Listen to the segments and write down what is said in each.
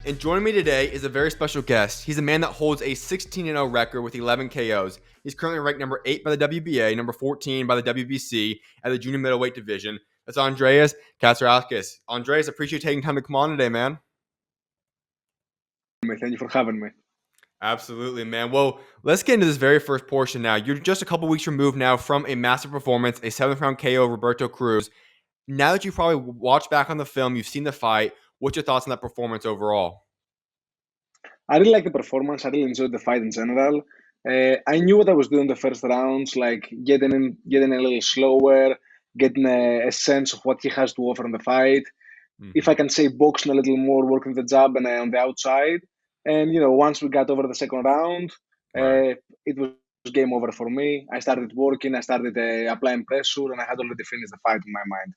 And joining me today is a very special guest. He's a man that holds a 16-0 record with 11 KOs. He's currently ranked number 8 by the WBA, number 14 by the WBC at the junior middleweight division. That's Andreas Katzourakis. Andreas, appreciate you taking time to come on today, man. Thank you for having me. Absolutely, man. Well, let's get into this very first portion now. You're just a couple weeks removed now from a massive performance, a 7th-round KO of Roberto Cruz. Now that you've probably watched back on the film, you've seen the fight, what's your thoughts on that performance overall? I really like the performance. I really enjoyed the fight in general. I knew what I was doing the first rounds, like getting a little slower, getting a sense of what he has to offer in the fight. If I can say boxing a little more, working the jab and on the outside. And once we got over the second round, Right. it was game over for me. I started working, I started applying pressure, and I had already finished the fight in my mind.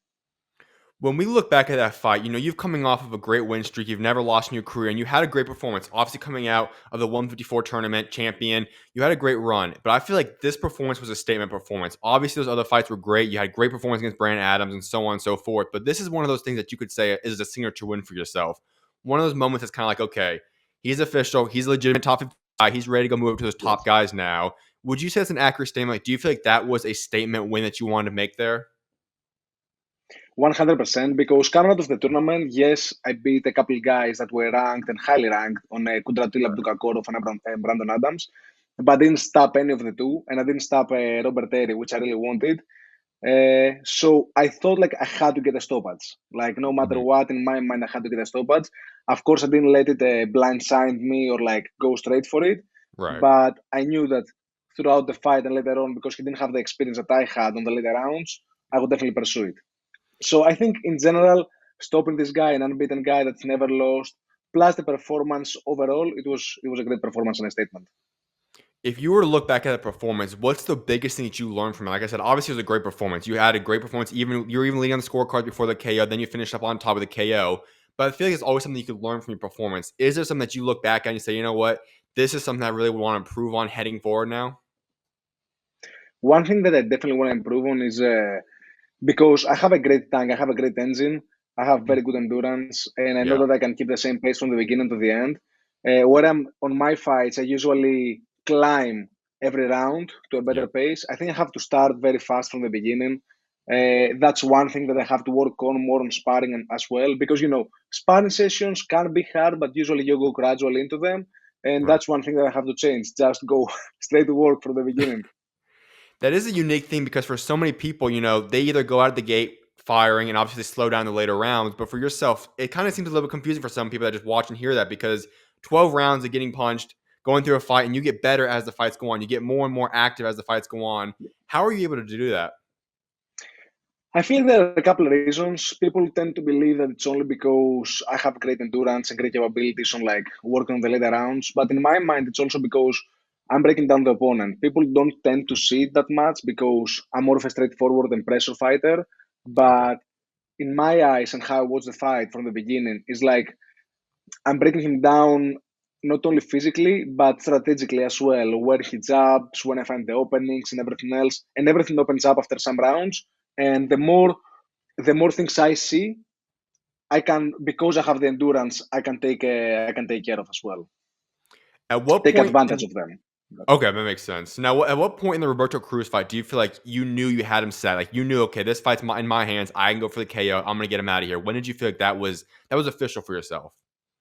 When we look back at that fight, you've coming off of a great win streak. You've never lost in your career, and you had a great performance. Obviously, coming out of the 154 tournament champion, you had a great run. But I feel like this performance was a statement performance. Obviously, those other fights were great. You had great performance against Brandon Adams and so on and so forth. But this is one of those things that you could say is a signature win for yourself. One of those moments that's kind of like, okay, he's official. He's a legitimate top 50 guy. He's ready to go move up to those top guys now. Would you say it's an accurate statement? Like, do you feel like that was a statement win that you wanted to make there? 100%, because coming out of the tournament, yes, I beat a couple guys that were ranked and highly ranked on Kudratil Abdukakorov and Brandon Adams, but I didn't stop any of the two, and I didn't stop Robert Terry, which I really wanted. So I thought like I had to get a stoppage. Like no matter Mhm. what, in my mind, I had to get a stoppage. Of course, I didn't let it blindside me or like go straight for it, Right. but I knew that throughout the fight and later on, because he didn't have the experience that I had on the later rounds, I would definitely pursue it. So I think in general, stopping this guy, an unbeaten guy that's never lost, plus the performance overall, it was a great performance and a statement. If you were to look back at the performance, what's the biggest thing that you learned from it? Like I said, obviously it was a great performance. You had a great performance. Even you were even leading on the scorecard before the KO. Then you finished up on top of the KO. But I feel like it's always something you could learn from your performance. Is there something that you look back at and you say, you know what, this is something I really want to improve on heading forward now? One thing that I definitely want to improve on is because I have a great tank, I have a great engine, I have Mhm. very good endurance, and I know Yeah. that I can keep the same pace from the beginning to the end. Where I'm on my fights, I usually climb every round to a better Yep. pace. I think I have to start very fast from the beginning. That's one thing that I have to work on more on sparring as well, because sparring sessions can be hard, but usually you go gradually into them, and Right. that's one thing that I have to change. Just go straight to work from the beginning. That is a unique thing because for so many people, they either go out of the gate firing and obviously slow down the later rounds. But for yourself, it kind of seems a little bit confusing for some people that just watch and hear that because 12 rounds of getting punched, going through a fight, and you get better as the fights go on. You get more and more active as the fights go on. How are you able to do that? I feel there are a couple of reasons. People tend to believe that it's only because I have great endurance and great capabilities on like working on the later rounds. But in my mind, it's also because I'm breaking down the opponent. People don't tend to see it that much because I'm more of a straightforward and pressure fighter. Okay. But in my eyes and how I watch the fight from the beginning, is like I'm breaking him down not only physically but strategically as well. Where he jabs, when I find the openings and everything else, and everything opens up after some rounds. And the more things I see, I can, because I have the endurance, I can take care of as well. At what Take point advantage in of them. Okay, that makes sense. Now, at what point in the Roberto Cruz fight do you feel like you knew you had him set? Like you knew, okay, this fight's in my hands. I can go for the KO. I'm gonna get him out of here. When did you feel like that was official for yourself?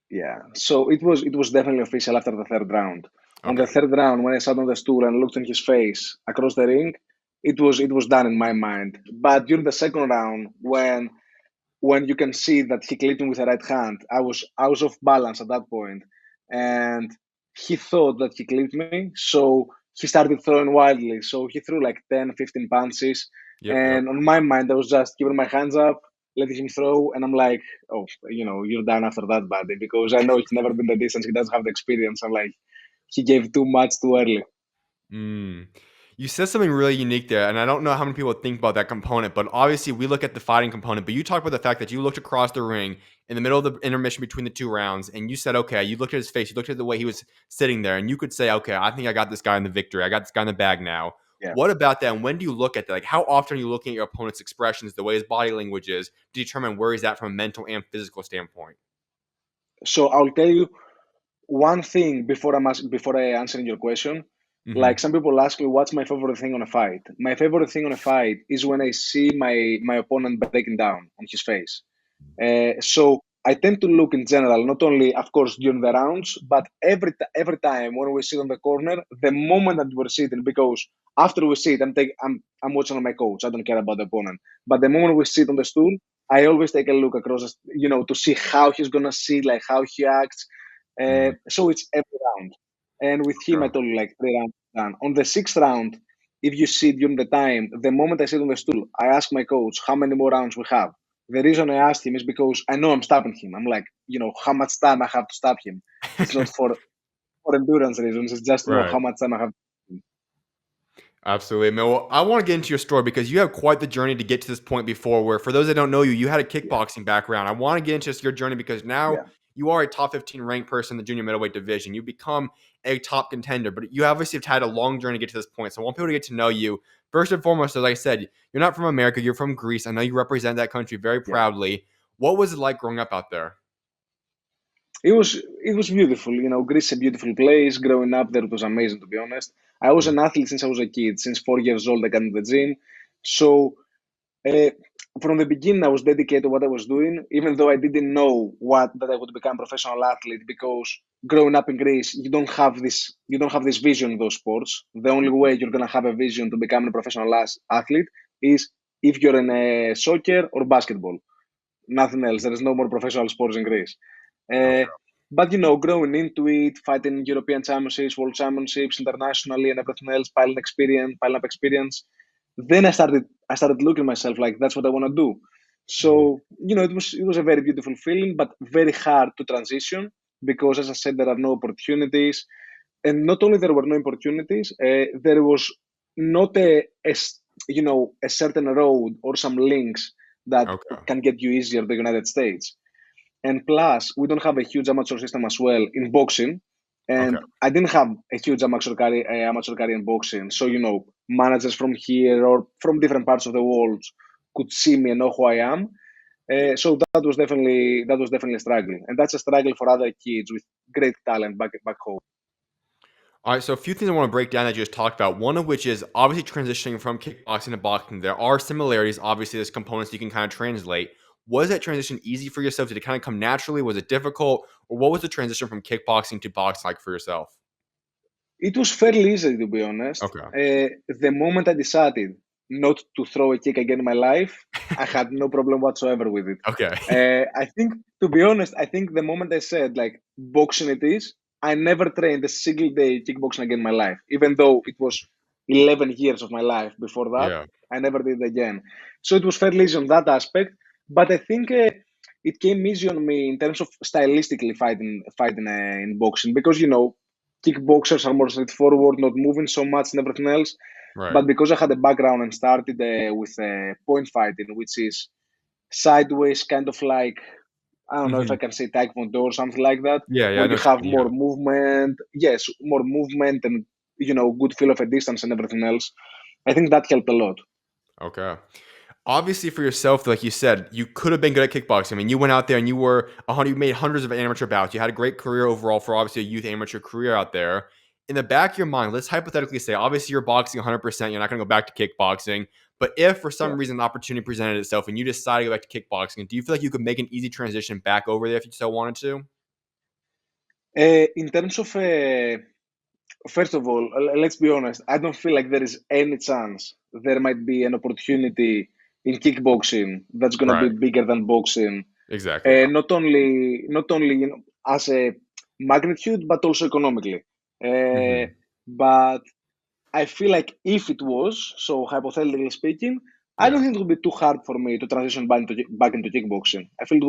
Yeah. So it was definitely official after the third round. On the Okay. third round, when I sat on the stool and looked in his face across the ring, it was done in my mind. But during the second round, when you can see that he clipped me with the right hand, I was off balance at that point, and he thought that he clipped me, so he started throwing wildly. So he threw like 10, 15 punches, Yep. Yep. and on my mind, I was just keeping my hands up, letting him throw, and I'm like, oh, you're done after that, buddy, because I know he's never been the distance, he doesn't have the experience, and like he gave too much too early. Mm. You said something really unique there, and I don't know how many people think about that component, but obviously we look at the fighting component. But you talked about the fact that you looked across the ring in the middle of the intermission between the two rounds, and you said, okay, you looked at his face, you looked at the way he was sitting there, and you could say, okay, I think I got this guy in the victory. I got this guy in the bag now. Yeah. What about that? And when do you look at that? Like, how often are you looking at your opponent's expressions, the way his body language is, to determine where he's at from a mental and physical standpoint? So I'll tell you one thing before I answering your question. Mm-hmm. Like some people ask me, what's my favorite thing on a fight? My favorite thing on a fight is when I see my opponent breaking down on his face. So I tend to look in general, not only, of course, during the rounds, but every time when we sit on the corner, the moment that we're sitting, because after we sit, I'm watching on my coach. I don't care about the opponent. But the moment we sit on the stool, I always take a look across, to see how he's gonna sit, like how he acts. Mm-hmm. So it's every round. And with him, I Sure. told you like 3 rounds done. On the sixth round, if you sit during the time, the moment I sit on the stool, I ask my coach how many more rounds we have. The reason I asked him is because I know I'm stopping him. I'm like, how much time I have to stop him. It's not for endurance reasons. It's just to know Right. how much time I have. Absolutely. Man, well, I want to get into your story because you have quite the journey to get to this point before where, for those that don't know you, you had a Yeah, kickboxing background. I want to get into your journey because now yeah, you are a top 15 ranked person in the junior middleweight division. You become a top contender, but you obviously have had a long journey to get to this point. So I want people to get to know you. First and foremost, as I said, you're not from America, you're from Greece. I know you represent that country very yeah. proudly. What was it like growing up out there? It was beautiful. Greece is a beautiful place. Growing up there, it was amazing, to be honest. I was Mm. an athlete since I was a kid. Since 4 years old, I got in the gym. So Uh, from the beginning, I was dedicated to what I was doing, even though I didn't know that I would become a professional athlete. Because growing up in Greece, you don't have this vision in those sports. The only way you're gonna have a vision to become a professional athlete is if you're in soccer or basketball. Nothing else. There is no more professional sports in Greece. Uh, Okay. but growing into it, fighting European championships, world championships, internationally, and everything else, piling up experience. Then I started looking at myself like that's what I want to do. Mhm. So it was a very beautiful feeling, but very hard to transition because, as I said, there are no opportunities, and not only there were no opportunities, there was not a certain road or some links that Okay. can get you easier to the United States. And plus, we don't have a huge amateur system as well in boxing. Okay. And I didn't have a huge amateur career in boxing. So, managers from here or from different parts of the world could see me and know who I am. So that was definitely a struggle. And that's a struggle for other kids with great talent back home. All right, so a few things I want to break down that you just talked about. One of which is obviously transitioning from kickboxing to boxing. There are similarities. Obviously, there's components you can kind of translate. Was that transition easy for yourself? Did it kind of come naturally? Was it difficult? Or what was the transition from kickboxing to boxing like for yourself? It was fairly easy, to be honest. Okay. The moment I decided not to throw a kick again in my life, I had no problem whatsoever with it. Okay. I think, to be honest, I think the moment I said, like, boxing it is, I never trained a single day kickboxing again in my life, even though it was 11 years of my life before that. Yeah. I never did it again. So it was fairly easy on that aspect. But I think it came easy on me in terms of stylistically fighting in boxing because, kickboxers are more straightforward, not moving so much and everything else. Right. But because I had a background and started with point fighting, which is sideways, kind of like, I don't know if Hmm. I can say taekwondo or something like that, Yeah. Yeah. I where know you what you have mean. Yeah. more movement. Yes, more movement and good feel of a distance and everything else. I think that helped a lot. Okay. Obviously, for yourself, like you said, you could have been good at kickboxing. I mean, you went out there and you made hundreds of amateur bouts. You had a great career overall for obviously a youth amateur career out there. In the back of your mind, let's hypothetically say, obviously you're boxing 100%. You're not going to go back to kickboxing. But if for some Yeah. reason an opportunity presented itself and you decide to go back to kickboxing, do you feel like you could make an easy transition back over there if you so wanted to? In terms of first of all, let's be honest. I don't feel like there is any chance there might be an opportunity in kickboxing that's gonna be Right. bigger than boxing. Exactly. Yeah. Not only as a magnitude, but also economically. Uh, Hmm. but I feel like if it was, so hypothetically speaking, I don't Yeah. think it would be too hard for me to transition back into kickboxing. I feel it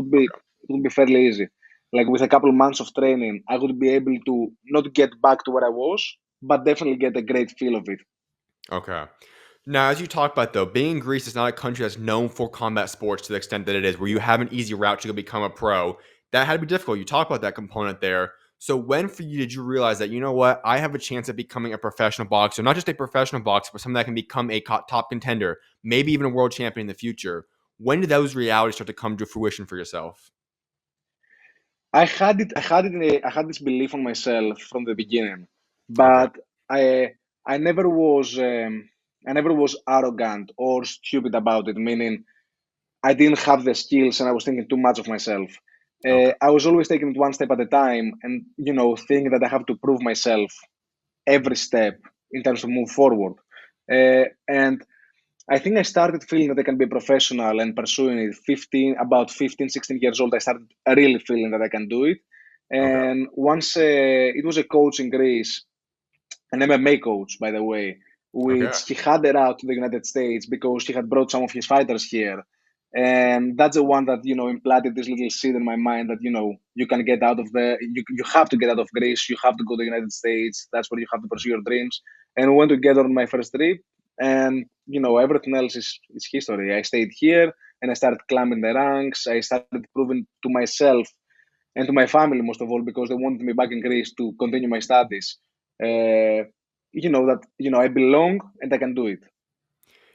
would be fairly easy. Like with a couple months of training, I would be able to not get back to where I was, but definitely get a great feel of it. Okay. Now, as you talk about though, being in Greece is not a country that's known for combat sports to the extent that it is, where you have an easy route to go become a pro. That had to be difficult. You talk about that component there. So when for you did you realize that, you know what, I have a chance at becoming a professional boxer, not just a professional boxer, but someone that can become a top contender, maybe even a world champion in the future? When did those realities start to come to fruition for yourself? I had this belief on myself from the beginning, Okay. but I never was arrogant or stupid about it. Meaning, I didn't have the skills and I was thinking too much of myself. Okay. I was always taking it one step at a time, and thinking that I have to prove myself every step in terms of move forward. And I think I started feeling that I can be professional and pursuing it about 15, 16 years old. I started really feeling that I can do it. Okay. And once it was a coach in Greece, an MMA coach, by the way, Okay. which he had her out to the United States because he had brought some of his fighters here. And that's the one that, implanted this little seed in my mind that, you can get out of you have to get out of Greece, you have to go to the United States, that's where you have to pursue your dreams. And we went together on my first trip. And, everything else is history. I stayed here and I started climbing the ranks. I started proving to myself and to my family, most of all, because they wanted me back in Greece to continue my studies. Uh, that I belong and I can do it.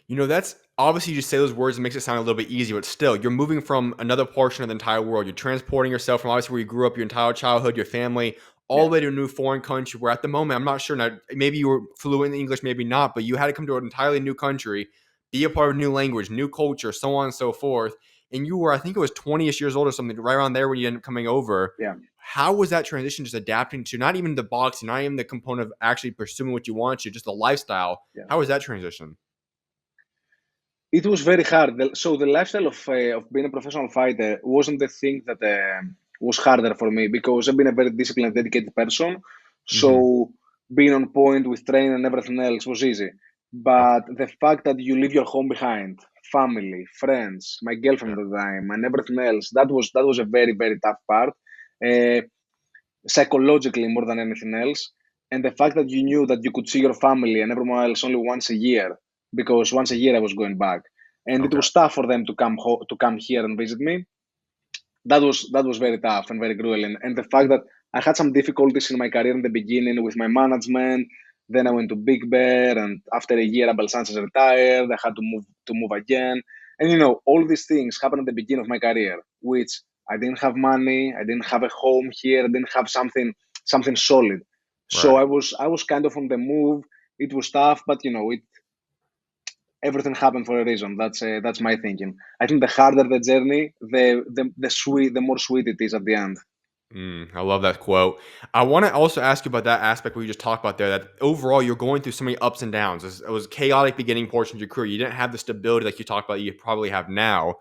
That's obviously you just say those words and makes it sound a little bit easier, but still, you're moving from another portion of the entire world. You're transporting yourself from obviously where you grew up, your entire childhood, your family, all Yeah, the way to a new foreign country where at the moment, I'm not sure now, maybe you were fluent in English, maybe not, but you had to come to an entirely new country, be a part of a new language, new culture, so on and so forth. And you were, I think it was 20-ish years old or something, right around there when you ended up coming over. yeah. How was that transition just adapting to not even the boxing, not even the component of actually pursuing what you want to, just the lifestyle? Yeah. How was that transition? It was very hard. So the lifestyle of being a professional fighter wasn't the thing that was harder for me because I've been a very disciplined, dedicated person. So Hmm. being on point with training and everything else was easy. Okay. But the fact that you leave your home behind, family, friends, my girlfriend Yeah. at the time, and everything else, that was a very very tough part. Uh, Psychologically more than anything else. And the fact that you knew that you could see your family and everyone else only once a year, because once a year I was going back, and it Okay. was tough for them to come here and visit me. That was very tough and very grueling. And the fact that I had some difficulties in my career in the beginning with my management. Then I went to Big Bear, and after a year, Abel Sanchez retired. I had to move again, and all these things happened at the beginning of my career, which I didn't have money, I didn't have a home here, I didn't have something solid. So Right. I was kind of on the move. It was tough, but everything happened for a reason. That's my thinking. I think the harder the journey, the more sweet it is at the end. I love that quote. I want to also ask you about that aspect where you just talked about there. That overall, you're going through so many ups and downs. It was a chaotic beginning portion of your career. You didn't have the stability like you talked about. You probably have now.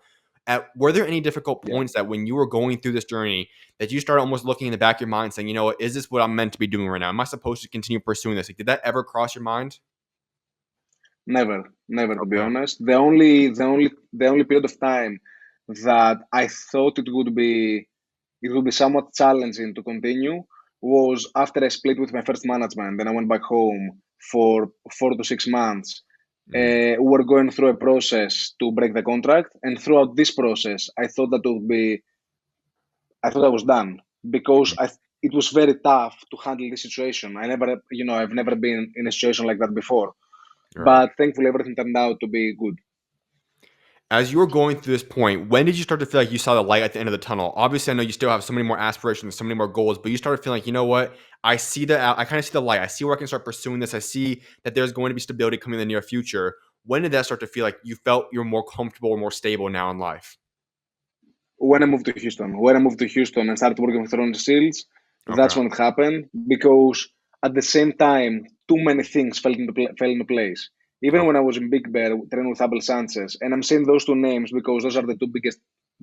Were there any difficult Yeah. points that when you were going through this journey that you started almost looking in the back of your mind, saying, "You know what? Is this what I'm meant to be doing right now? Am I supposed to continue pursuing this?" Like, did that ever cross your mind? Never, never, to be Okay. honest. The only period of time that I thought it would be somewhat challenging to continue was after I split with my first management. Then I went back home for 4 to 6 months. Mm, We were going through a process to break the contract, and throughout this process, I thought I was done because mm, it was very tough to handle this situation. I've never been in a situation like that before. right. But thankfully, everything turned out to be good. As you were going through this point, when did you start to feel like you saw the light at the end of the tunnel? Obviously, I know you still have so many more aspirations, so many more goals, but you started feeling like, you know what? I kind of see the light. I see where I can start pursuing this. I see that there's going to be stability coming in the near future. When did that start to feel like you felt you're more comfortable or more stable now in life? When I moved to Houston and started working with Ron Shields, that's Okay. when it happened. Because at the same time, too many things fell into place. Even Okay. when I was in Big Bear training with Abel Sanchez, and I'm saying those two names because those are the two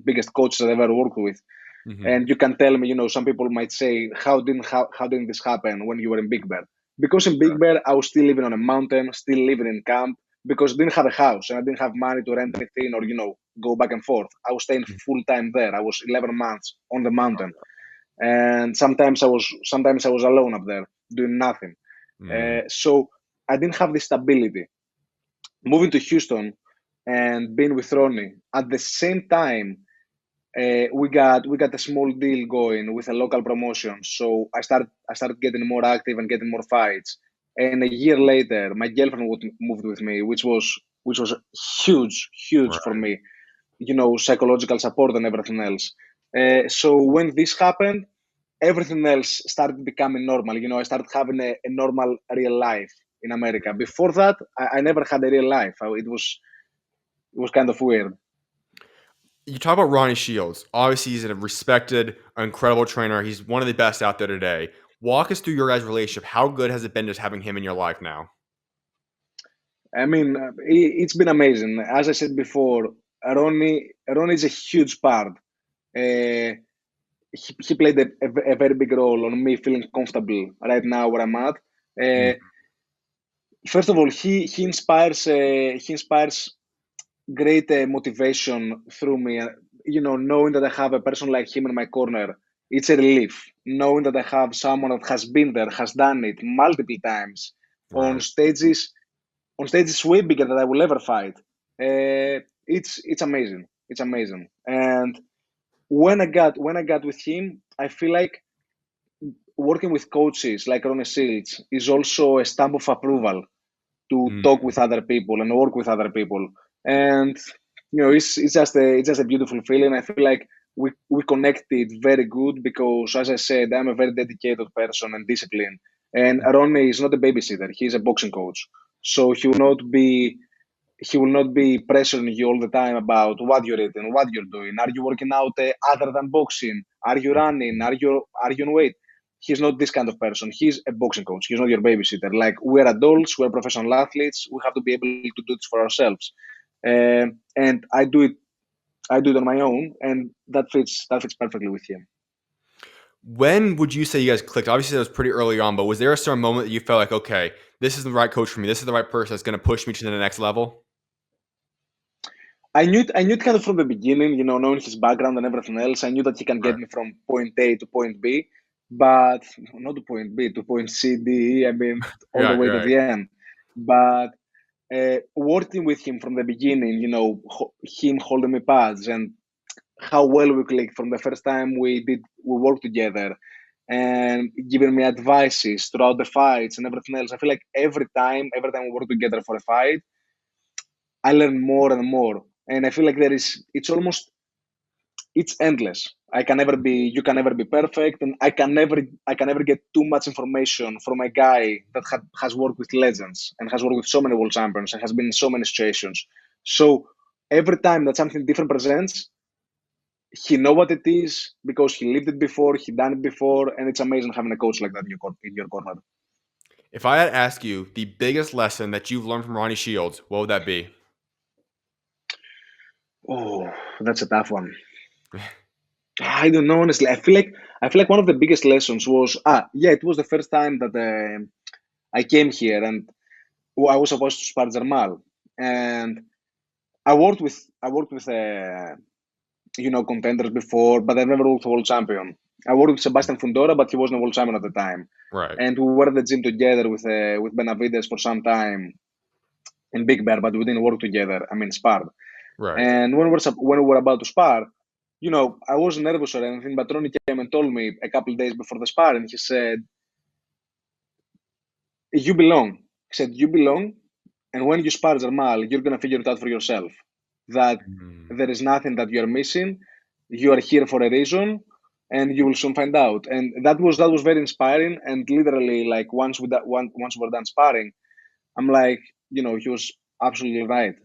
biggest coaches I've ever worked with. Hmm. And you can tell me, some people might say, how didn't this happen when you were in Big Bear? Because in Big Bear, I was still living on a mountain, still living in camp, because I didn't have a house and I didn't have money to rent anything or, go back and forth. I was staying full time there. I was 11 months on the mountain, and sometimes I was alone up there doing nothing. Mm, So I didn't have the stability. Moving to Houston and being with Ronnie at the same time, we got a small deal going with a local promotion. So I started getting more active and getting more fights. And a year later, my girlfriend moved with me, which was huge, huge for right. me. Psychological support and everything else. So when this happened, everything else started becoming normal. I started having a normal real life in America. Before that, I never had a real life. It was kind of weird. You talk about Ronnie Shields. Obviously, he's a respected, incredible trainer. He's one of the best out there today. Walk us through your guys' relationship. How good has it been just having him in your life now? I mean, it's been amazing. As I said before, Ronnie is a huge part. Uh, he played a very big role on me feeling comfortable right now where I'm at. Uh, First of all, he inspires great motivation through me. Knowing that I have a person like him in my corner, it's a relief. Knowing that I have someone that has been there, has done it multiple times on Right. stages way bigger than I will ever fight. It's amazing. It's amazing. And when I got with him, I feel like working with coaches like Ronnie Shields is also a stamp of approval to Mm. talk with other people and work with other people. And it's just a beautiful feeling. I feel like we connected very good because, as I said, I'm a very dedicated person and disciplined. And Ronnie is not a babysitter; he's a boxing coach, so he will not be pressuring you all the time about what you're eating, what you're doing. Are you working out other than boxing? Are you running? Are you on weight? He's not this kind of person. He's a boxing coach. He's not your babysitter. Like, we're adults, we're professional athletes. We have to be able to do this for ourselves. And I do it. I do it on my own, and that fits perfectly with him. When would you say you guys clicked? Obviously, that was pretty early on, but was there a certain moment that you felt like, okay, this is the right coach for me. This is the right person that's going to push me to the next level? I knew it kind of from the beginning, knowing his background and everything else. I knew that he can get Right. me from point A to point B, but not to point B, to point C, D, E. I mean, all the Right, way to right. the end. But working with him from the beginning, him holding me pads and how well we clicked from the first time we worked together, and giving me advices throughout the fights and everything else. I feel like every time we work together for a fight, I learn more and more. And I feel like it's endless. You can never be perfect, and I can never get too much information from a guy that has worked with legends and has worked with so many world champions and has been in so many situations. So every time that something different presents, he know what it is because he lived it before, he done it before, and it's amazing having a coach like that in your corner. If I had to ask you the biggest lesson that you've learned from Ronnie Shields, what would that be? Oh, that's a tough one. I don't know, honestly. I feel like one of the biggest lessons was, yeah, it was the first time that I came here, and I was supposed to spar Jamal, and I worked with contenders before, but I never worked with world champion. I worked with Sebastian Fundora, but he wasn't a world champion at the time, Right, and we were at the gym together with Benavides for some time in Big Bear, but we didn't work together. I mean, sparred. right. And when we were about to spar, I wasn't nervous or anything, but Ronnie came and told me a couple of days before the spar, and he said, "You belong." He said, "You belong, and when you spar Jamal, you're gonna figure it out for yourself. That Mm. there is nothing that you are missing. You are here for a reason, and you will soon find out." And that was very inspiring. And literally, like, once we're done sparring, I'm like, he was absolutely right.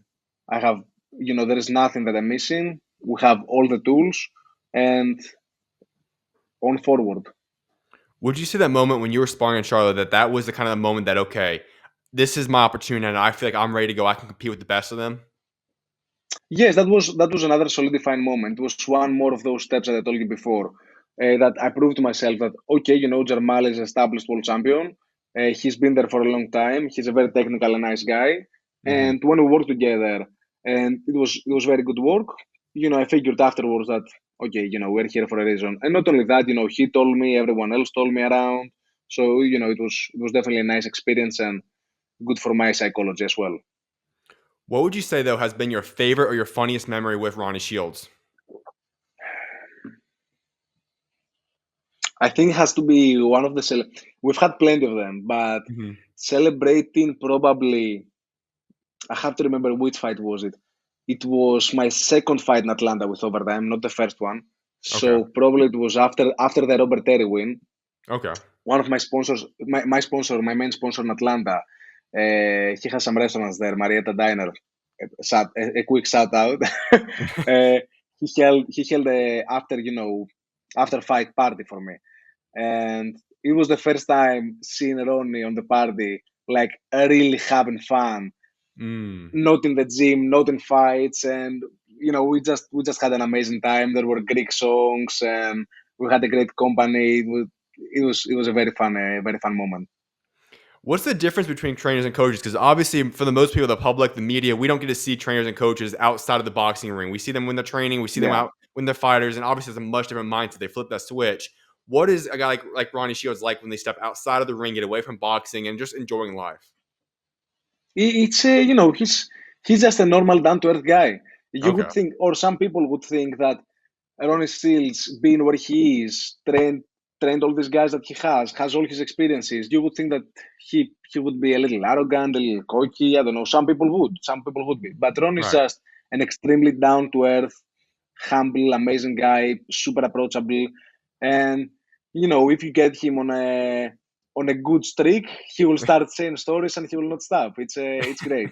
I have, there is nothing that I'm missing. We have all the tools, and on forward. Would you say that moment when you were sparring in Charlotte that was the kind of the moment that, okay, this is my opportunity and I feel like I'm ready to go. I can compete with the best of them? Yes, that was another solidifying moment. It was one more of those steps that I told you before. That I proved to myself that, okay, Jamal is an established world champion. He's been there for a long time. He's a very technical and nice guy. Hmm. And when we worked together, and it was very good work. I figured afterwards that, okay, we're here for a reason. And not only that, he told me, everyone else told me around. So it was definitely a nice experience and good for my psychology as well. What would you say, though, has been your favorite or your funniest memory with Ronnie Shields? I think it has to be one of the we've had plenty of them, but Hmm. celebrating, probably, I have to remember which fight was it. It was my second fight in Atlanta with overtime, not the first one. Okay. So probably it was after the Robert Terry win. Okay. One of my sponsors, my sponsor, my main sponsor in Atlanta, he has some restaurants there, Marietta Diner. A quick shout out. He held a after fight party for me, and it was the first time seeing Ronnie on the party, like really having fun, Mm. not in the gym, not in fights, and we just had an amazing time. There were Greek songs, and we had a great company. It was a very fun moment. What's the difference between trainers and coaches? Because obviously, for the most people, the public, the media, we don't get to see trainers and coaches outside of the boxing ring. We see them when they're training, we see them Yeah. out when they're fighters, and obviously, it's a much different mindset. They flip that switch. What is a guy like Ronnie Shields like when they step outside of the ring, get away from boxing, and just enjoying life? It's he's just a normal down to earth guy. You Okay. would think, or some people would think that Ronnie Steele's being where he is, trained all these guys that he has all his experiences. You would think that he would be a little arrogant, a little cocky. I don't know. Some people would be, but Ron is Right. just an extremely down to earth, humble, amazing guy, super approachable, and if you get him on a good streak, he will start saying stories and he will not stop. It's great.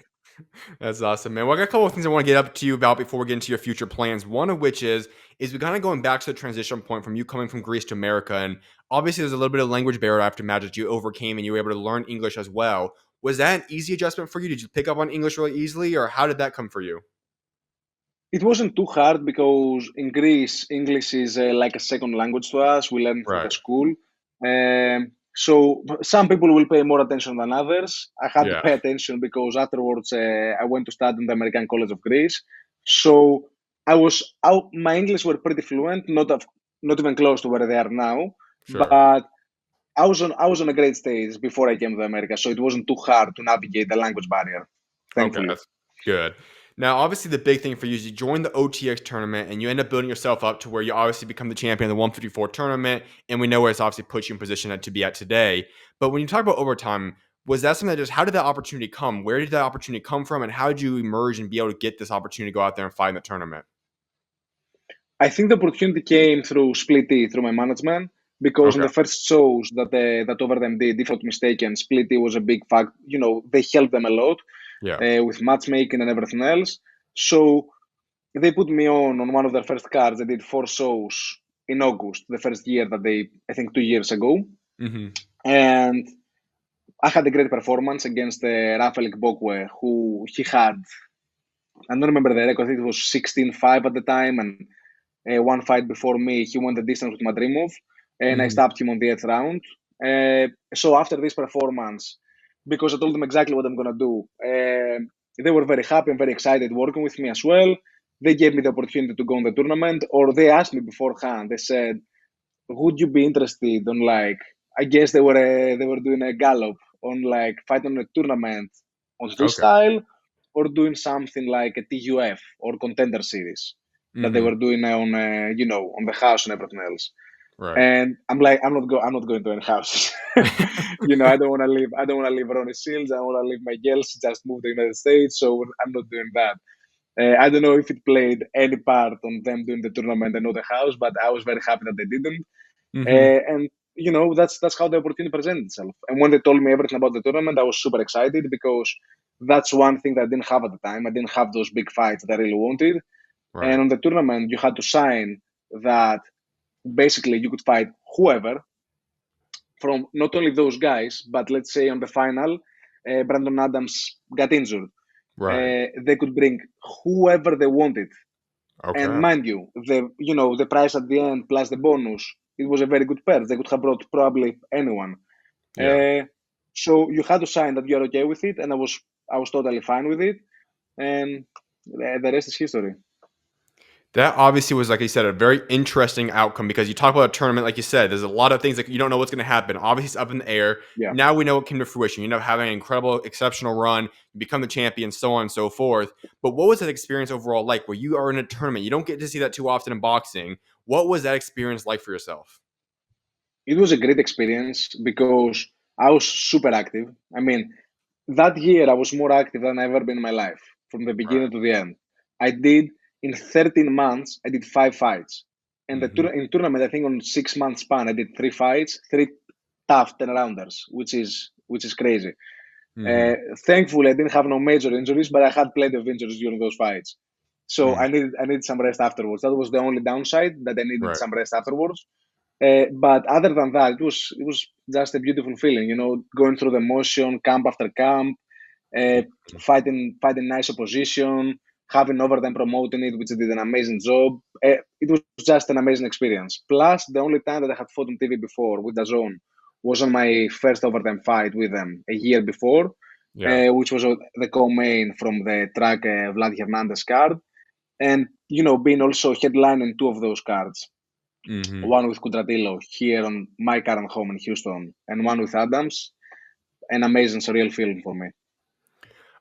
That's awesome, man. Well, I got a couple of things I want to get up to you about before we get into your future plans. One of which is we kind of going back to the transition point from you coming from Greece to America, and obviously there's a little bit of language barrier after match that you overcame, and you were able to learn English as well. Was that an easy adjustment for you? Did you pick up on English really easily, or how did that come for you? It wasn't too hard because in Greece, English is like a second language to us. We learn through the Right. school. So some people will pay more attention than others. I had to Yeah. pay attention because afterwards I went to study in the American College of Greece. So my English were pretty fluent, not even close to where they are now. Sure. But I was on a great stage before I came to America, so it wasn't too hard to navigate the language barrier, Okay, thankfully. that's good. Now, obviously, the big thing for you is you join the OTX tournament and you end up building yourself up to where you obviously become the champion of the 154 tournament. And we know where it's obviously put you in position to be at today. But when you talk about overtime, was that something that how did that opportunity come? Where did that opportunity come from? And how did you emerge and be able to get this opportunity to go out there and fight in the tournament? I think the opportunity came through Split T, through my management, because in Okay. the first shows that Over them did, if I'm not mistaken, Split T was a big fact. They helped them a lot Yeah. with matchmaking and everything else. So they put me on one of their first cards. They did 4 shows in August, the first year I think 2 years ago. Hmm. And I had a great performance against Rafael Gbokwe, who he had, I don't remember the record, I think it was 16-5 at the time, and one fight before me, he won the distance with Madrimov, and I Hmm. stopped him on the 8th round. So after this performance, because I told them exactly what I'm gonna do, they were very happy and very excited working with me as well. They gave me the opportunity to go in the tournament, or they asked me beforehand. They said, "Would you be interested on like?" I guess they were doing a gallop on like fighting a tournament on this Okay. style, or doing something like a TUF or Contender series that they Hmm. were doing on the house and everything else. Right. And I'm like, I'm not going to any houses. I don't want to leave. I don't want to leave Ronnie Shields. I want to leave my girls. Just moved to the United States, so I'm not doing that. I don't know if it played any part on them doing the tournament and not the house, but I was very happy that they didn't. Hmm. And that's how the opportunity presented itself. And when they told me everything about the tournament, I was super excited because that's one thing that I didn't have at the time. I didn't have those big fights that I really wanted. And Right. on the tournament, you had to sign that basically you could fight whoever from not only those guys, but let's say on the final, Brandon Adams got injured. Right. They could bring whoever they wanted. And Okay. mind you, the price at the end plus the bonus, it was a very good pair. They could have brought probably anyone. Yeah. Uh, so you had to sign that you're okay with it, and I was totally fine with it, and the rest is history. That obviously was, like you said, a very interesting outcome because you talk about a tournament, like you said, there's a lot of things that you don't know what's going to happen. Obviously, it's up in the air. Yeah. Now we know what came to fruition. You end up having an incredible, exceptional run, you become the champion, so on and so forth. But what was that experience overall like where you are in a tournament? You don't get to see that too often in boxing. What was that experience like for yourself? It was a great experience because I was super active. I mean, that year I was more active than I've ever been in my life, from the Right. beginning to the end. I did in 13 months. I did 5 fights, And Mm-hmm. in tournament, I think on 6 months span, I did 3 fights, 3 tough 10-rounders, which is crazy. Mm-hmm. Thankfully, I didn't have no major injuries, but I had plenty of injuries during those fights. So Mm-hmm. I needed some rest afterwards. That was the only downside, that I needed Right. some rest afterwards. But other than that, it was just a beautiful feeling, going through the motion, camp after camp, uh, fighting nice opposition, having Overtime promoting it, which did an amazing job. It was just an amazing experience. Plus, the only time that I had fought on TV before with DAZN was on my first Overtime fight with them a year before, Yeah. which was the co-main from the track Vlad Hernandez card. And, being also headlining 2 of those cards. Mm-hmm. One with Kudratillo here on my current home in Houston, and one with Adams. An amazing, surreal feeling for me.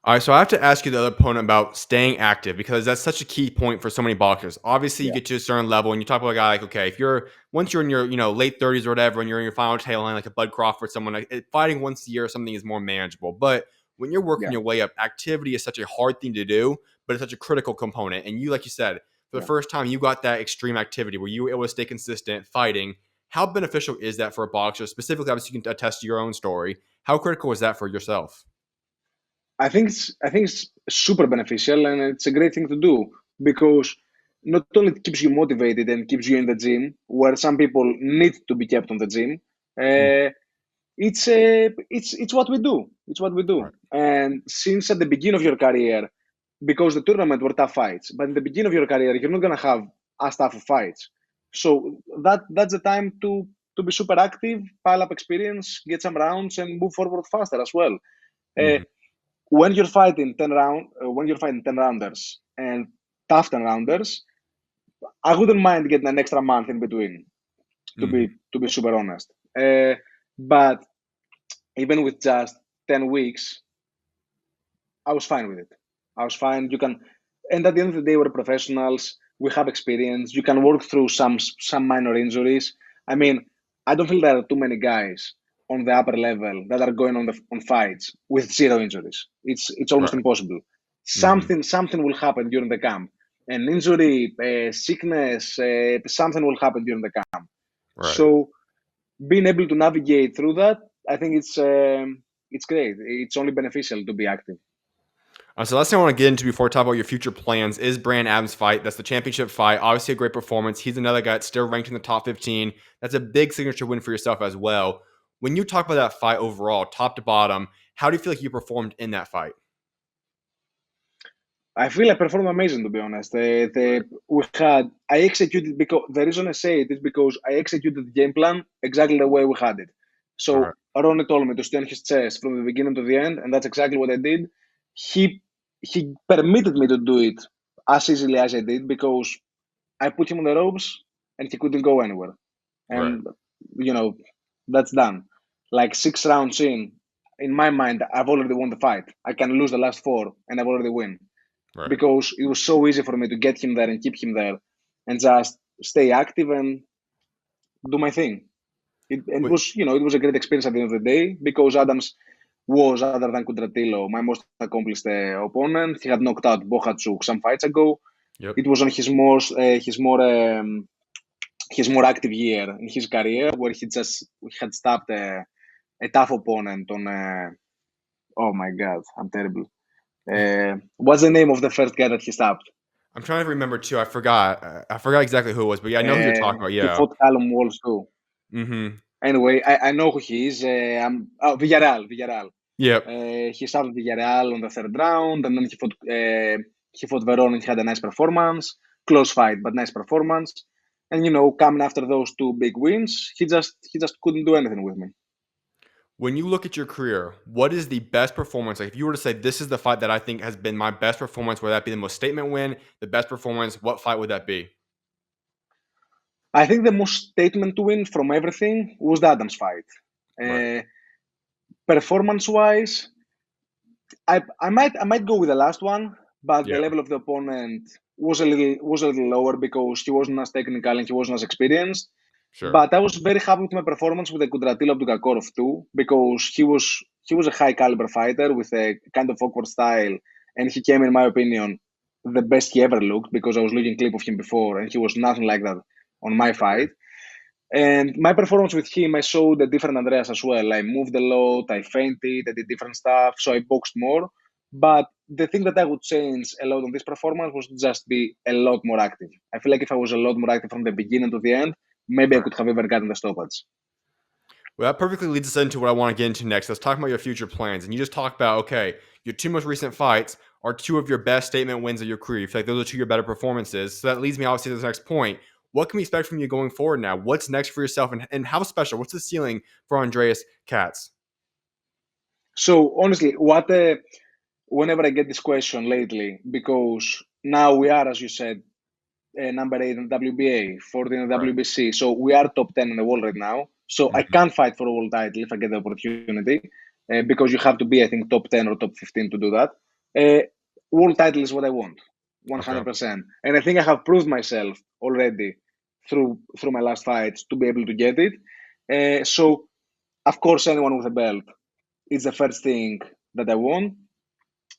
All right, so I have to ask you the other opponent about staying active because that's such a key point for so many boxers. Obviously, you Yeah. get to a certain level and you talk about a guy like, okay, if you're once you're in your late 30s or whatever, and you're in your final tail line like a Bud Crawford, someone like fighting once a year or something is more manageable. But when you're working Yeah. your way up, activity is such a hard thing to do, but it's such a critical component. And you, like you said, for the first time, you got that extreme activity where you were able to stay consistent fighting. How beneficial is that for a boxer? Specifically, obviously, you can attest to your own story. How critical is that for yourself? I think it's super beneficial, and it's a great thing to do, because not only it keeps you motivated and keeps you in the gym, where some people need to be kept on the gym. Mm, Uh, it's what we do. It's what we do. right. And since at the beginning of your career, because the tournament were tough fights, but in the beginning of your career, you're not gonna have as tough of fights. So that's the time to be super active, pile up experience, get some rounds, and move forward faster as well. Uh, Mm-hmm. when you're fighting when you're fighting 10 rounders and tough 10 rounders, I wouldn't mind getting an extra month in between. To Mm-hmm. be super honest, but even with just 10 weeks, I was fine with it. I was fine. And at the end of the day, we're professionals. We have experience. You can work through some minor injuries. I mean, I don't feel there are too many guys on the upper level that are going on fights with zero injuries. It's almost Right. impossible. Mm-hmm. Something will happen during the camp. An injury, sickness, something will happen during the camp. Right. So being able to navigate through that, I think it's great. It's only beneficial to be active. So last thing I want to get into before we talk about your future plans is Brand Adams' fight. That's the championship fight. Obviously a great performance. He's another guy that's still ranked in the top 15. That's a big signature win for yourself as well. When you talk about that fight overall, top to bottom, how do you feel like you performed in that fight? I feel I performed amazing, to be honest. I executed, because the reason I say it is because I executed the game plan exactly the way we had it. Right. So Ronnie told me to stay on his chest from the beginning to the end, and that's exactly what I did. He permitted me to do it as easily as I did, because I put him on the ropes and he couldn't go anywhere. Right. And you know, that's done. Like 6 rounds in my mind, I've already won the fight. I can lose the last 4 and I've already win, Right. because it was so easy for me to get him there and keep him there and just stay active and do my thing. And it Wait, was, it was a great experience at the end of the day, because Adams was, other than Kudratillo, my most accomplished opponent. He had knocked out Bohachuk some fights ago. yep. It was on his more active year in his career, where he had stopped a tough opponent on. Oh my God, I'm terrible. What's the name of the first guy that he stopped? I'm trying to remember too. I forgot. I forgot exactly who it was, but yeah, I know who you're talking about. He Yeah. fought Callum Walsh too. Mm-hmm. Anyway, I know who he is. Villarreal. Yep. He started Villarreal on the third round, and then he fought Verona and he had a nice performance. Close fight, but nice performance. And coming after those 2 big wins, he just couldn't do anything with me. When you look at your career, what is the best performance? Like if you were to say this is the fight that I think has been my best performance, would that be the most statement win, the best performance? What fight would that be? I think the most statement win from everything was the Adams fight. Right. Performance-wise, I might go with the last one, but the Yeah. level of the opponent was a little lower, because he wasn't as technical and he wasn't as experienced. Sure. But I was very happy with my performance with the Kudratillo Abdugakorov too, because he was a high caliber fighter with a kind of awkward style, and he came, in my opinion, the best he ever looked, because I was looking clip of him before, and he was nothing like that on my fight. And my performance with him, I showed a different Andreas as well. I moved a lot, I feinted, I did different stuff, so I boxed more. But the thing that I would change a lot on this performance was to just be a lot more active. I feel like if I was a lot more active from the beginning to the end, maybe I Right. could have ever gotten the stoppage. Well, that perfectly leads us into what I want to get into next. Let's talk about your future plans. And you just talked about, okay, your two most recent fights are two of your best statement wins of your career. You feel like those are two of your better performances. So that leads me obviously to this next point. What can we expect from you going forward now? What's next for yourself, and how special? What's the ceiling for Andreas Katz? So honestly, whenever I get this question lately, because now we are, as you said, number 8 in the WBA, 14 in the Right. WBC. So we are top 10 in the world right now. So I Mhm. can fight for a world title if I get the opportunity, because you have to be, I think, top 10 or top 15 to do that. Uh, World title is what I want, Okay. 100%. And I think I have proved myself already through my last fights to be able to get it. So, of course, anyone with a belt is the first thing that I want.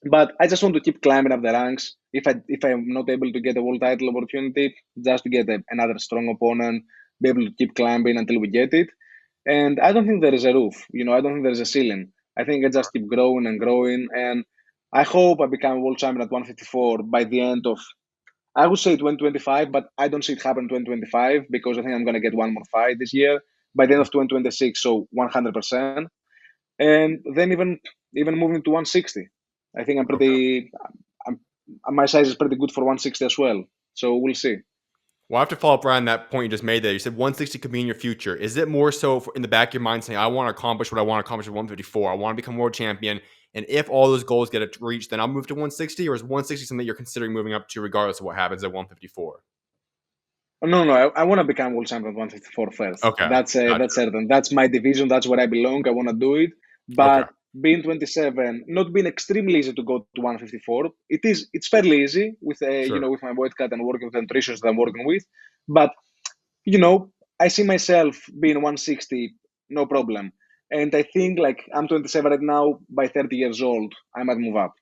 But I just want to keep climbing up the ranks. If I'm not able to get a world title opportunity, just to get another strong opponent, be able to keep climbing until we get it. And I don't think there is a roof. I don't think there is a ceiling. I think I just keep growing and growing. And I hope I become world champion at 154 by the end of, I would say 2025, but I don't see it happen 2025 because I think I'm going to get one more fight this year by the end of 2026. So 100%, and then even moving to 160. I think Okay. I'm, my size is pretty good for 160 as well. So we'll see. Well, I have to follow up around that point you just made there. You said 160 could be in your future. Is it more so in the back of your mind saying, I want to accomplish what I want to accomplish at 154? I want to become world champion. And if all those goals get reached, then I'll move to 160? Or is 160 something you're considering moving up to regardless of what happens at 154? No, no, I want to become world champion at 154 first. Okay. That's Gotcha. certain. That's my division. That's where I belong. I want to do it. Okay. But being 27, not being extremely easy to go to 154. It's fairly easy with Sure. with my weight cut and working with the nutritionists that I'm working with. But you know, I see myself being 160, no problem. And I think like I'm 27 right now. By 30 years old, I might move up.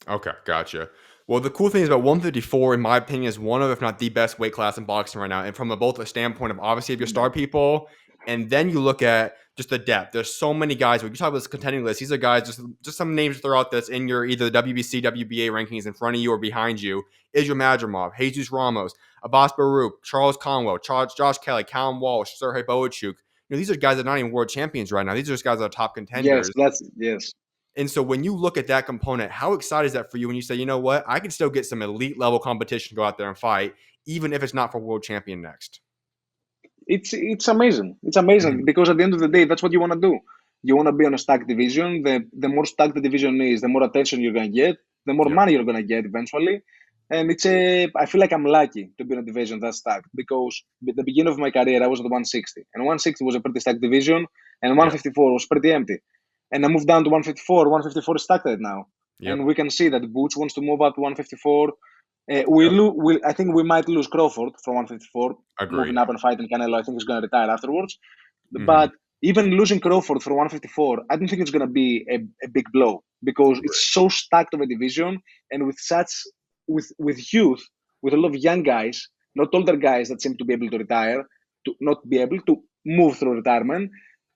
Okay, gotcha. Well, the cool thing is about 154, in my opinion, is one of, if not the best weight class in boxing right now. And from both a standpoint of obviously if you're Yeah. star people, and then you look at just the depth. There's so many guys. When you talk about this contending list, these are guys, just some names to throw out that's in your either the WBC, WBA rankings in front of you or behind you. Israel Madrimov, Jesus Ramos, Abbas Baruch, Charles Conwell, Josh Kelly, Callum Walsh, Sergey Boachuk. These are guys that are not even world champions right now. These are just guys that are top Yes, contenders. that's yes. And so when you look at that component, how excited is that for you when you say, you know what, I can still get some elite level competition to go out there and fight, even if it's not for world champion next? It's amazing. It's amazing Mhm. because at the end of the day, that's what you want to do. You want to be on a stacked division. The more stacked the division is, the more attention you're gonna get, the more Yep. money you're gonna get eventually. And I feel like I'm lucky to be in a division that's stacked because at the beginning of my career I was at 160, and 160 was a pretty stacked division, and Yep. 154 was pretty empty. And I moved down to 154. 154 is stacked right now, Yep. and we can see that Butch wants to move up to 154. Yep. I think we might lose Crawford from 154, moving Agreed. up and fighting Canelo. I think he's going to retire afterwards. Hmm. But even losing Crawford for 154, I don't think it's going to be a big blow because Agreed. it's so stacked of a division, and with youth, with a lot of young guys, not older guys that seem to be able to retire, to not be able to move through retirement.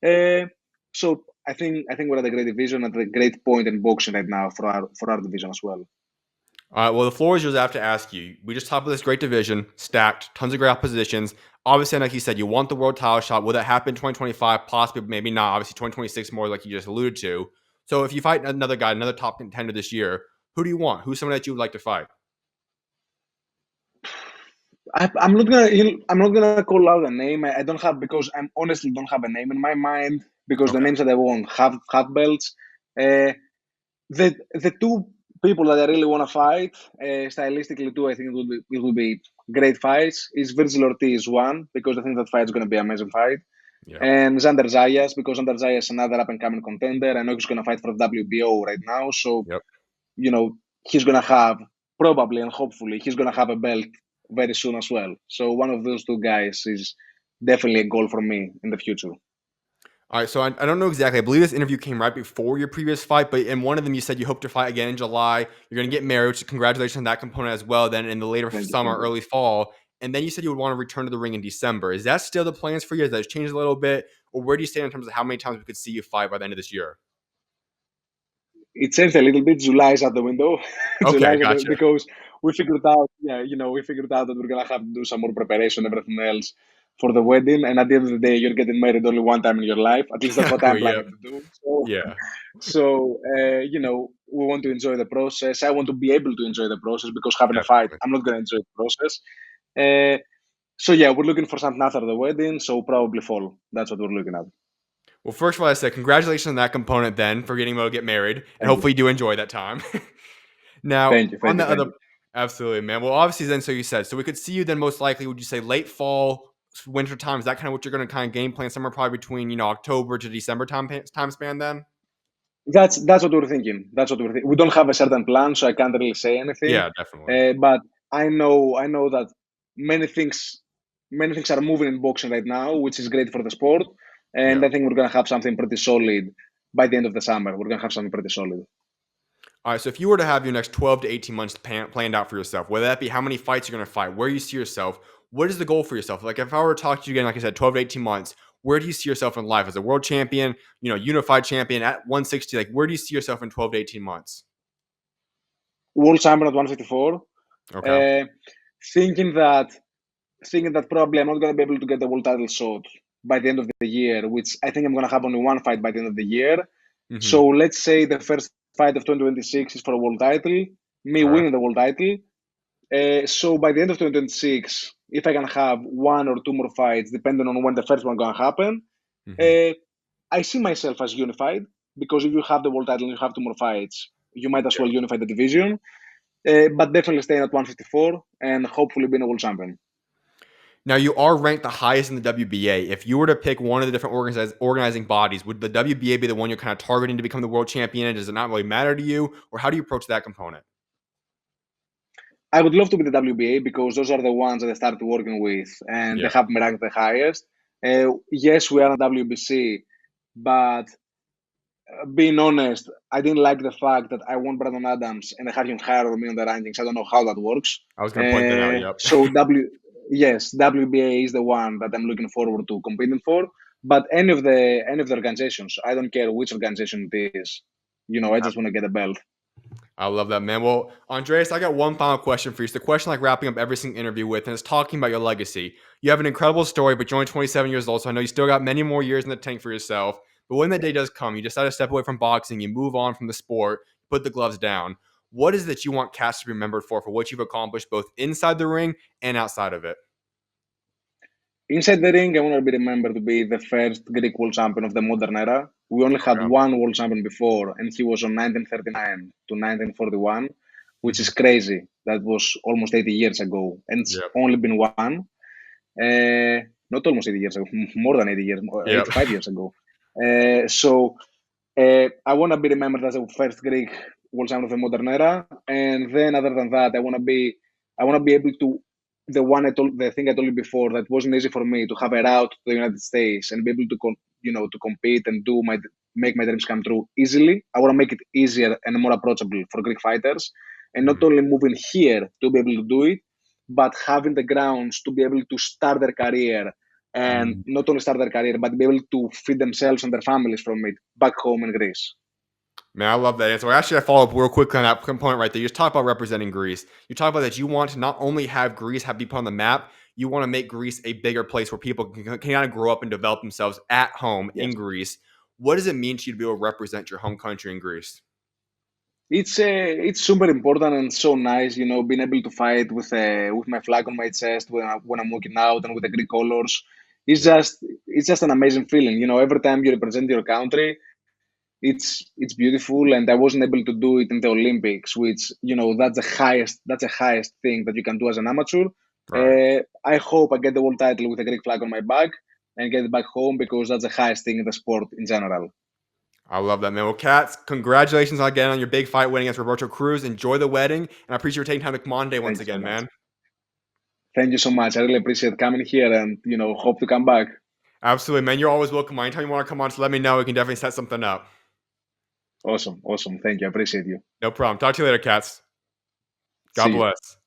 Uh, so I think we're at a great division, at a great point in boxing right now for our division as well. All right. Well, the floor is yours. I have to ask you. We just talked about this great division, stacked, tons of great oppositions. Obviously, like you said, you want the world title shot. Will that happen in 2025? Possibly, maybe not. Obviously, 2026 more, like you just alluded to. So, if you fight another guy, another top contender this year, who do you want? Who's someone that you would like to fight? I'm not gonna call out a name. I don't have because I honestly don't have a name in my mind because the Okay. names that I want have belts. Uh, the two people that I really want to fight, stylistically too, I think it will be great fights. Is Virgil Ortiz one because I think that fight is gonna be an amazing fight, Yep. and Xander Zayas because Xander Zayas is another up and coming contender. I know he's gonna fight for the WBO right now, so Yep. he's gonna have probably and hopefully he's gonna have a belt very soon as well. So one of those two guys is definitely a goal for me in the future. All right, so I don't know exactly. I believe this interview came right before your previous fight, but in one of them, you said you hope to fight again in July. You're going to get married, which congratulations on that component as well. Then in the later Thank you, summer, thank you. early fall. and then you said you would want to return to the ring in December. Is that still the plans for you? Has that changed a little bit? Or where do you stand in terms of how many times we could see you fight by the end of this year? It changed a little bit. July is out the window. Okay, gotcha. Because we figured out, yeah, we figured out that we're gonna have to do some more preparation, everything else for the wedding. And at the end of the day, you're getting married only one time in your life. At least that's what I'm Exactly. Yep. planning to do. So, Yeah. we want to enjoy the process. I want to be able to enjoy the process because having a fight, Definitely. I'm not gonna enjoy the process. Uh, so yeah, we're looking for something after the wedding. So probably fall. That's what we're looking at. Well, first of all, I said congratulations on that component then for getting able to get married, and Thank you. hopefully you do enjoy that time. Now, Thank you. on Thank you. the Thank other, you. absolutely, man. Well, obviously, then, so you said, so we could see you then most likely, would you say late fall, winter time? Is that kind of what you're going to kind of game plan somewhere probably between, October to December time span then? That's what we're thinking. That's what we're thinking. We don't have a certain plan, so I can't really say anything. Yeah, definitely. But I know that many things, many things are moving in boxing right now, which is great for the sport. And Yeah. I think we're gonna have something pretty solid by the end of the summer. We're gonna have something pretty solid. All right. So if you were to have your next 12 to 18 months planned out for yourself, whether that be how many fights you're going to fight, where you see yourself, what is the goal for yourself? Like if I were to talk to you again, like I said, 12 to 18 months, where do you see yourself in life as a world champion, unified champion at 160? Like where do you see yourself in 12 to 18 months? World champion at 154. Okay. Uh, thinking that thinking that probably I'm not gonna be able to get the world title shot by the end of the year, which I think I'm gonna have only one fight by the end of the year. Mm-hmm. So let's say the first fight of 2026 is for a world title, me All right. winning the world title. So by the end of 2026, if I can have one or two more fights, depending on when the first one gonna happen, Mm-hmm. uh, I see myself as unified because if you have the world title and you have two more fights, you might as Yeah. well unify the division. But definitely staying at 154 and hopefully being a world champion. Now you are ranked the highest in the WBA. If you were to pick one of the different organizing bodies, would the WBA be the one you're kind of targeting to become the world champion? Does it not really matter to you, or how do you approach that component? I would love to be the WBA because those are the ones that I started working with and they Yeah. have me ranked the highest. Yes, we are on WBC, but being honest, I didn't like the fact that I won Brandon Adams and I have him higher than me on the rankings. I don't know how that works. I was going to point that out. Yep. So yes, WBA is the one that I'm looking forward to competing for. But any of the organizations, I don't care which organization it is. I just want to get a belt. I love that, man. Well, Andreas, I got one final question for you. It's the question like wrapping up every single interview with, and it's talking about your legacy. You have an incredible story, but you're only 27 years old, so I know you still got many more years in the tank for yourself. But when that day does come, you decide to step away from boxing, you move on from the sport, put the gloves down. What is it that you want Cass to be remembered for what you've accomplished both inside the ring and outside of it? Inside the ring, I want to be remembered to be the first Greek world champion of the modern era. We only had Okay. one world champion before, and he was on 1939 to 1941, which Mm-hmm. is crazy. That was almost 80 years ago, and it's Yep. only been one. Not almost 80 years ago, more than 80 years, Yep. 85 years ago. So I want to be remembered as the first Greek world champion of the modern era, and then other than that, I want to be able to the thing I told you before that wasn't easy for me to have a route to the United States and be able to to compete and make my dreams come true easily. I want to make it easier and more approachable for Greek fighters, and not Mm-hmm. only moving here to be able to do it, but having the grounds to be able to start their career and not only start their career, but be able to feed themselves and their families from it back home in Greece. Man, I love that answer. Actually, I follow up real quick on that component right there. You just talk about representing Greece. You talk about that you want to not only have Greece be put on the map, you want to make Greece a bigger place where people can kind of grow up and develop themselves at home in Yes. Greece. What does it mean to you to be able to represent your home country in Greece? It's super important and so nice, being able to fight with my flag on my chest when I'm walking out and with the Greek colors. It's Yeah. just it's just an amazing feeling. Every time you represent your country, it's beautiful. And I wasn't able to do it in the Olympics, which that's the highest thing that you can do as an amateur. Right. I hope I get the world title with a Greek flag on my back and get it back home because that's the highest thing in the sport in general. I love that, man. Well, Katz, congratulations again on your big fight win against Roberto Cruz. Enjoy the wedding, and I appreciate you taking time to come on today once Thank you so again, much. man. Thank you so much. I really appreciate coming here and, hope to come back. Absolutely, man. You're always welcome. Anytime you want to come on, just let me know. We can definitely set something up. Awesome. Awesome. Thank you. I appreciate you. No problem. Talk to you later, Katz. God See you. bless.